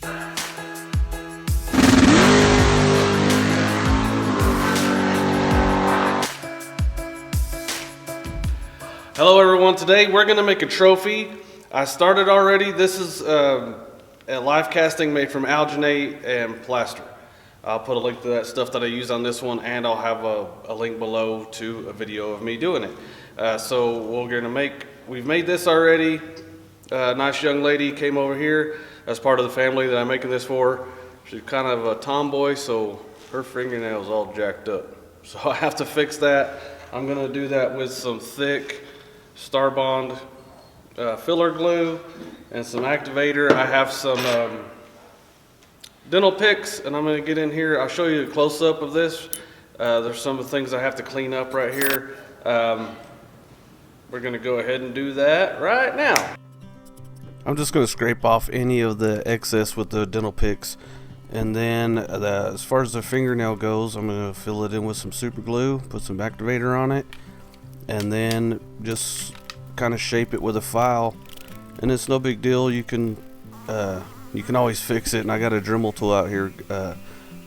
Hello everyone, today we're going to make a trophy. I started already. This is a Lifecasting made from alginate and plaster. I'll put a link to that stuff that I use on this one, and I'll have a link below to a video of me doing it. So we've made this already. A nice young lady came over here as part of the family that I'm making this for. She's kind of a tomboy, so her fingernails all jacked up. So I have to fix that. I'm going to do that with some thick Starbond filler glue and some activator. I have some dental picks, and I'm going to get in here. I'll show you a close-up of this. There's some of the things I have to clean up right here. We're going to go ahead and do that right now. I'm just going to scrape off any of the excess with the dental picks, and then as far as the fingernail goes, I'm going to fill it in with some super glue, put some activator on it, and then just kind of shape it with a file. And it's no big deal. You can always fix it, and I got a Dremel tool out here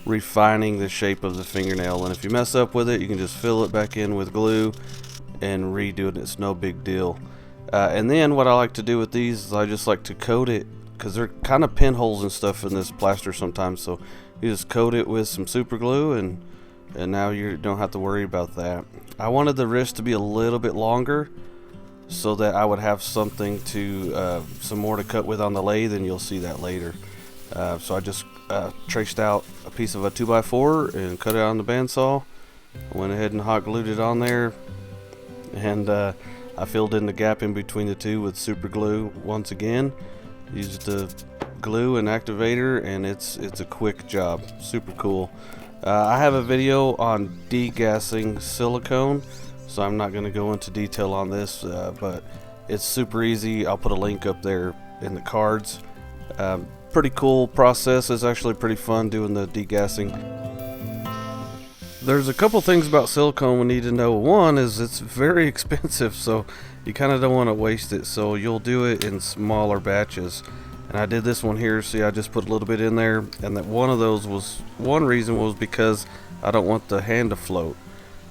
refining the shape of the fingernail, and if you mess up with it, you can just fill it back in with glue and redo it. It's no big deal. And then what I like to do with these is I just like to coat it, because they're kind of pinholes and stuff in this plaster sometimes, so you just coat it with some super glue, and now you don't have to worry about that. I wanted the wrist to be a little bit longer so that I would have something to some more to cut with on the lathe, and you'll see that later. So I just traced out a piece of a 2x4 and cut it on the bandsaw. I went ahead and hot glued it on there, and I filled in the gap in between the two with super glue once again. Used the glue and activator, and it's a quick job. Super cool. I have a video on degassing silicone, so I'm not going to go into detail on this, but it's super easy. I'll put a link up there in the cards. Pretty cool process. It's actually pretty fun doing the degassing. There's a couple things about silicone we need to know. One is it's very expensive, so you kind of don't want to waste it, so you'll do it in smaller batches. And I did this one here. See, I just put a little bit in there, and that one reason was because I don't want the hand to float.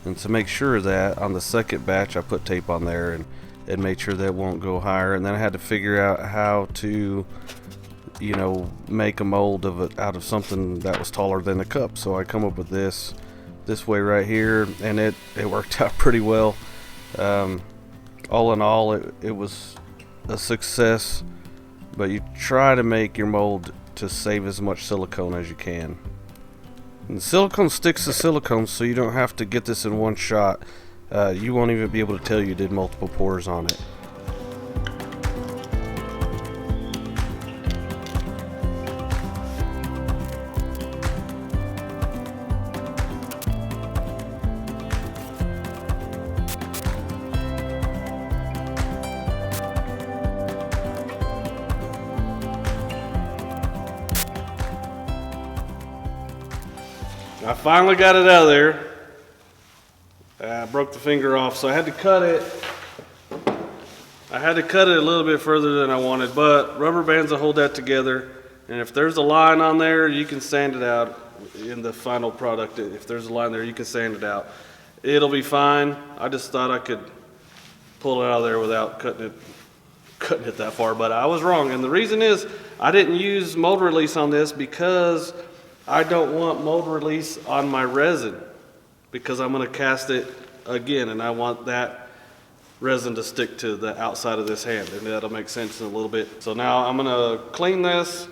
And to make sure of that, on the second batch I put tape on there and made sure that won't go higher. And then I had to figure out how to, you know, make a mold of it out of something that was taller than the cup. So I come up with this way right here, and it worked out pretty well. All in all, it was a success. But you try to make your mold to save as much silicone as you can. And silicone sticks to silicone, so you don't have to get this in one shot. You won't even be able to tell you did multiple pours on it. I finally got it out of there. I broke the finger off, so I had to cut it. I had to cut it a little bit further than I wanted, but rubber bands will hold that together. And if there's a line on there, you can sand it out in the final product. If there's a line there, you can sand it out. It'll be fine. I just thought I could pull it out of there without cutting it that far, but I was wrong. And the reason is I didn't use mold release on this because I don't want mold release on my resin, because I'm going to cast it again, and I want that resin to stick to the outside of this hand, and that'll make sense in a little bit. So now I'm going to clean this,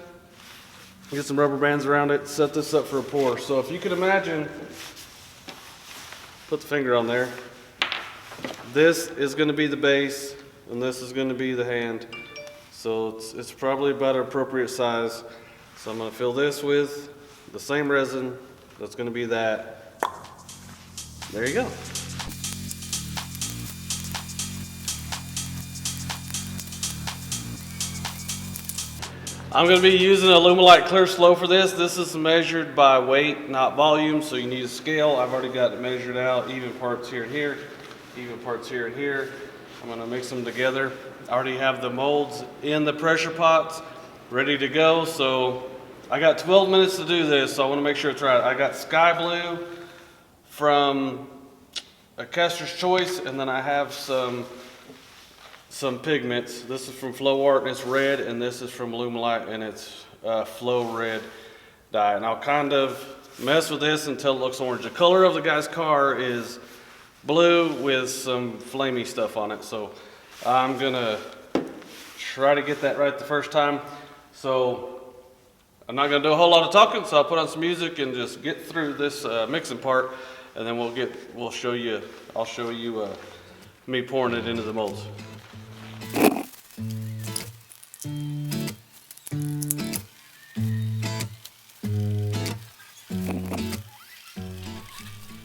get some rubber bands around it, set this up for a pour. So if you could imagine, put the finger on there. This is going to be the base, and this is going to be the hand. So it's probably about an appropriate size. So I'm going to fill this with the same resin. That's going to be that. There you go. I'm going to be using Alumilite Clear Slow for this. This is measured by weight, not volume, so you need a scale. I've already got it measured out, even parts here and here, even parts here and here. I'm going to mix them together. I already have the molds in the pressure pots ready to go, so I got 12 minutes to do this, so I want to make sure it's right. I got sky blue from a Caster's Choice, and then I have some pigments. This is from Flow Art, and it's red, and this is from Alumilite, and it's Flow Red dye. And I'll kind of mess with this until it looks orange. The color of the guy's car is blue with some flamey stuff on it, so I'm gonna try to get that right the first time. So I'm not gonna do a whole lot of talking, so I'll put on some music and just get through this mixing part, and then I'll show you me pouring it into the molds.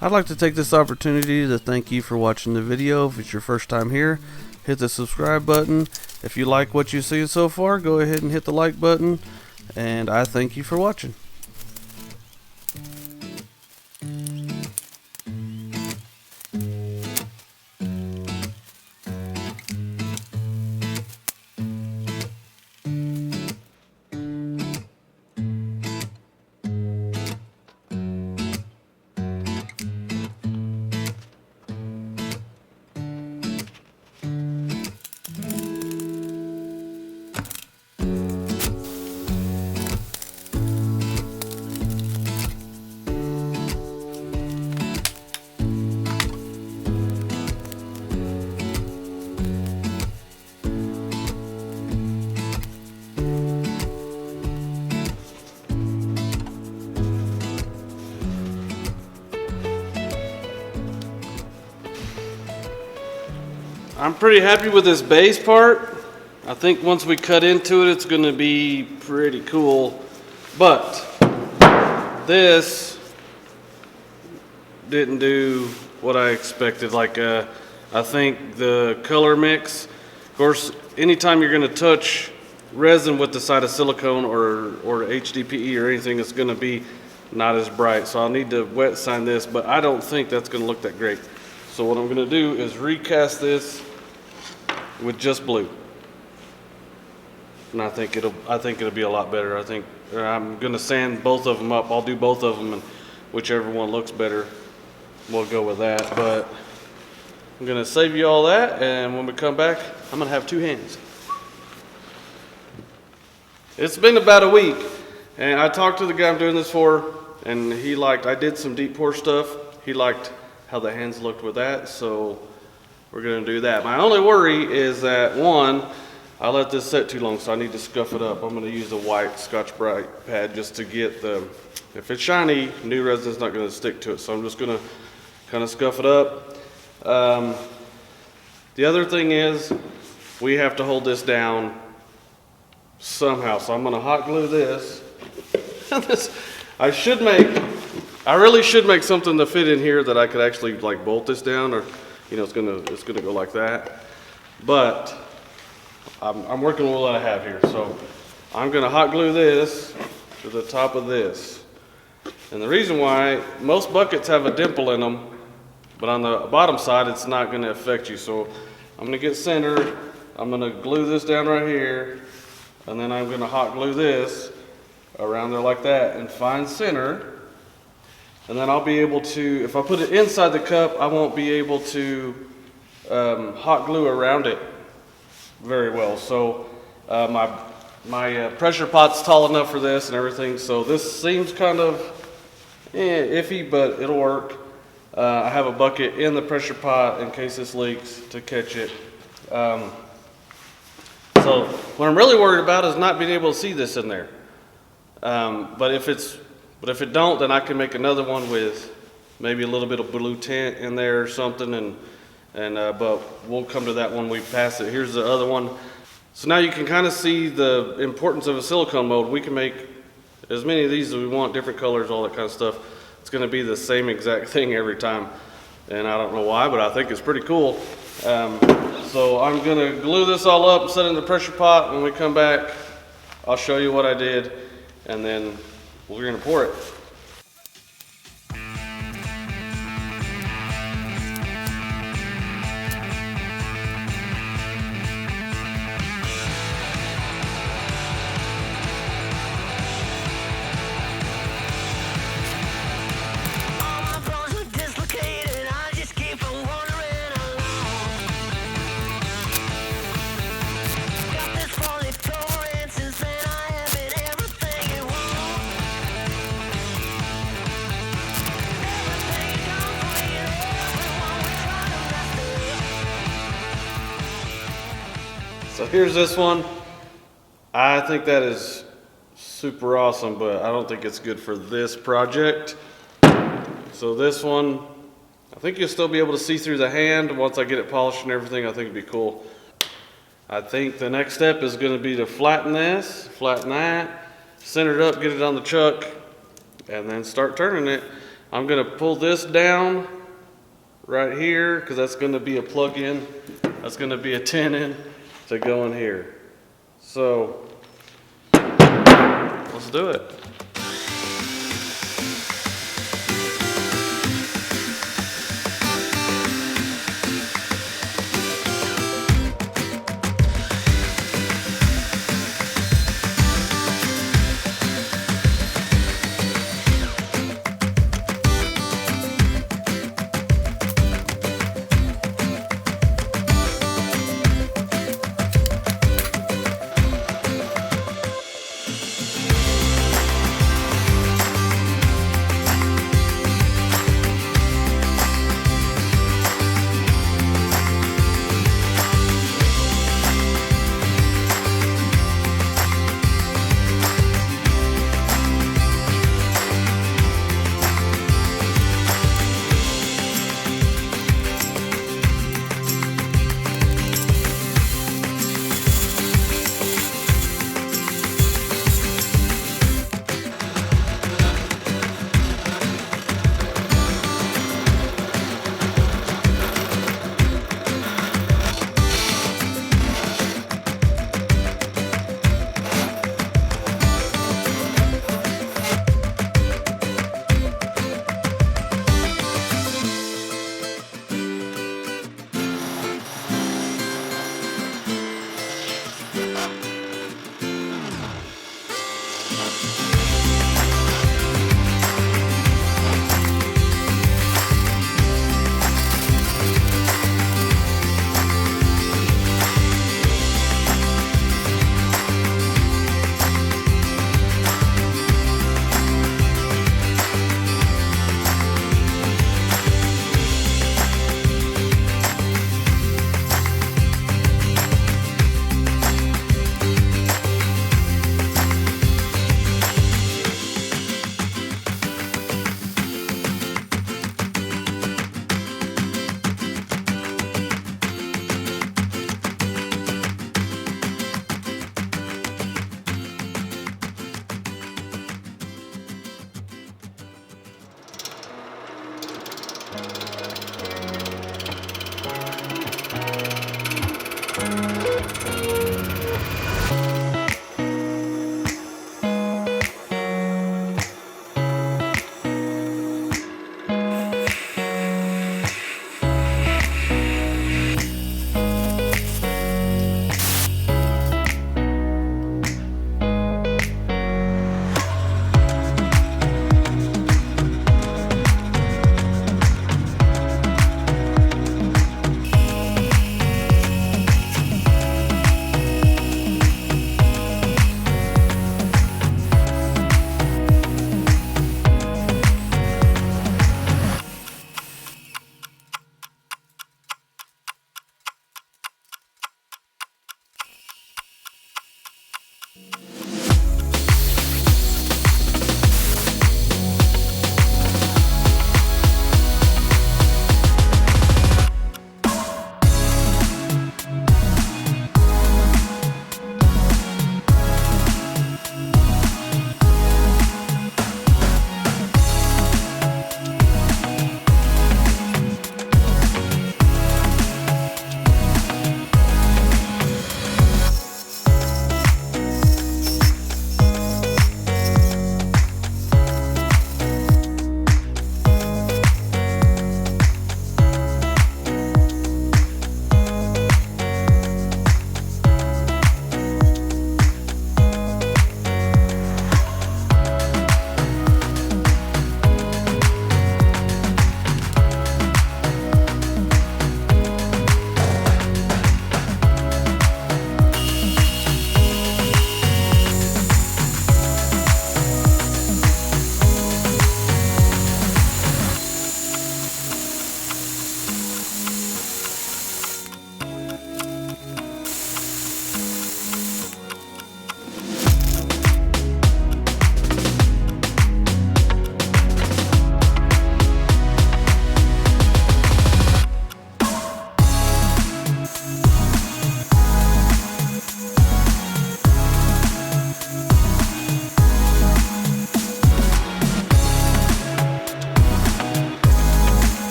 I'd like to take this opportunity to thank you for watching the video. If it's your first time here, hit the subscribe button. If you like what you've seen so far, go ahead and hit the like button. And I thank you for watching. I'm pretty happy with this base part. I think once we cut into it, it's going to be pretty cool. But this didn't do what I expected. Like, I think the color mix, of course, anytime you're going to touch resin with the side of silicone or HDPE or anything, it's going to be not as bright. So I'll need to wet sign this, but I don't think that's going to look that great. So what I'm going to do is recast this with just blue, and I think it'll be a lot better. I think I'm gonna sand both of them up. I'll do both of them, and whichever one looks better, we'll go with that. But I'm gonna save you all that, and when we come back, I'm gonna have two hands. It's been about a week, and I talked to the guy I'm doing this for, and I did some deep pour stuff. He liked how the hands looked with that, so we're gonna do that. My only worry is that, one, I let this set too long, so I need to scuff it up. I'm gonna use a white Scotch-Brite pad just to get if it's shiny, new resin's not gonna stick to it, so I'm just gonna kind of scuff it up. The other thing is, we have to hold this down somehow, so I'm gonna hot glue this. I really should make something to fit in here that I could actually like bolt this down, or it's gonna go like that. But I'm working with what I have here, so I'm gonna hot glue this to the top of this. And the reason why, most buckets have a dimple in them, but on the bottom side it's not gonna affect you. So I'm gonna get centered, I'm gonna glue this down right here, and then I'm gonna hot glue this around there like that and find center. And then I'll be able to, if I put it inside the cup, I won't be able to hot glue around it very well. So my pressure pot's tall enough for this and everything, so this seems kind of iffy, but it'll work. I have a bucket in the pressure pot in case this leaks to catch it. So what I'm really worried about is not being able to see this in there. But if it don't, then I can make another one with maybe a little bit of blue tint in there or something, but we'll come to that when we pass it. Here's the other one. So now you can kind of see the importance of a silicone mold. We can make as many of these as we want, different colors, all that kind of stuff. It's going to be the same exact thing every time, and I don't know why, but I think it's pretty cool. So I'm going to glue this all up and set it in the pressure pot. When we come back, I'll show you what I did, and then we're going to pour it. So here's this one. I think that is super awesome, but I don't think it's good for this project. So this one, I think you'll still be able to see through the hand. Once I get it polished and everything, I think it'd be cool. I think the next step is going to be to flatten this, flatten that, center it up, get it on the chuck, and then start turning it. I'm going to pull this down right here because that's going to be a plug-in. That's going to be a tenon to go in here. So let's do it.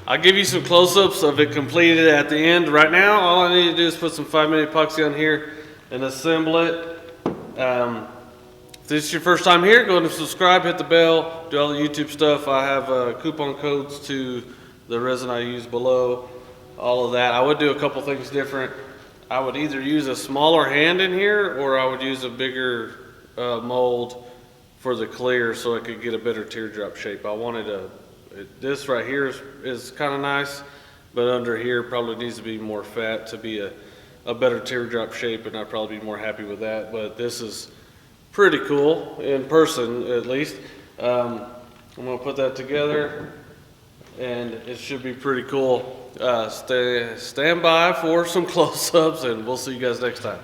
I'll give you some close-ups of it completed at the end. Right now, all I need to do is put some 5mm epoxy on here and assemble it. If this is your first time here, go ahead and subscribe, hit the bell, do all the YouTube stuff. I have coupon codes to the resin I use below, all of that. I would do a couple things different. I would either use a smaller hand in here, or I would use a bigger mold for the clear so I could get a better teardrop shape. I wanted this right here is kind of nice, but under here probably needs to be more fat to be a better teardrop shape, and I'd probably be more happy with that. But this is pretty cool, in person at least. I'm gonna put that together and it should be pretty cool. Stand by for some close-ups, and we'll see you guys next time.